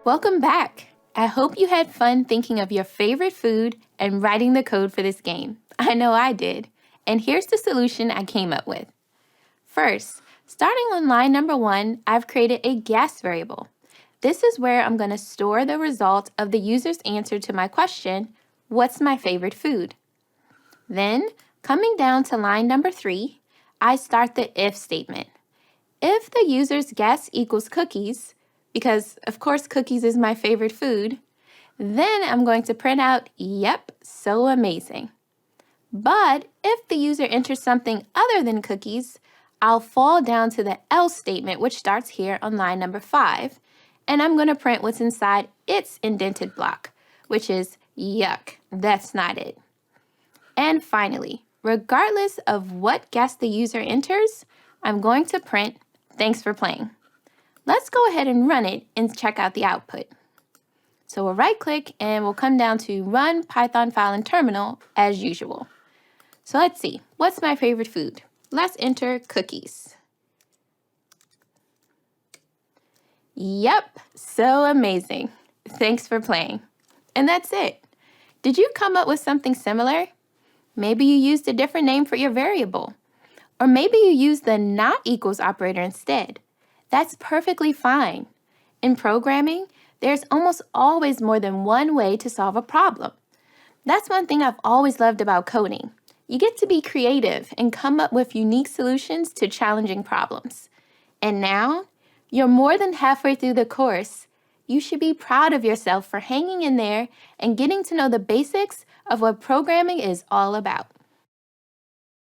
Welcome back! I hope you had fun thinking of your favorite food and writing the code for this game. I know I did. And here's the solution I came up with. First, starting on line number 1, I've created a guess variable. This is where I'm going to store the result of the user's answer to my question, what's my favorite food? Then, coming down to line number 3, I start the if statement. If the user's guess equals cookies, because of course cookies is my favorite food, then I'm going to print out, yep, so amazing. But if the user enters something other than cookies, I'll fall down to the else statement, which starts here on line number 5, and I'm going to print what's inside its indented block, which is, yuck, that's not it. And finally, regardless of what guess the user enters, I'm going to print, thanks for playing. Let's go ahead and run it and check out the output. So we'll right-click and we'll come down to Run Python File in Terminal as usual. So let's see, what's my favorite food? Let's enter cookies. Yep, so amazing. Thanks for playing. And that's it. Did you come up with something similar? Maybe you used a different name for your variable. Or maybe you used the not equals operator instead. That's perfectly fine. In programming, there's almost always more than one way to solve a problem. That's one thing I've always loved about coding. You get to be creative and come up with unique solutions to challenging problems. And now, you're more than halfway through the course. You should be proud of yourself for hanging in there and getting to know the basics of what programming is all about.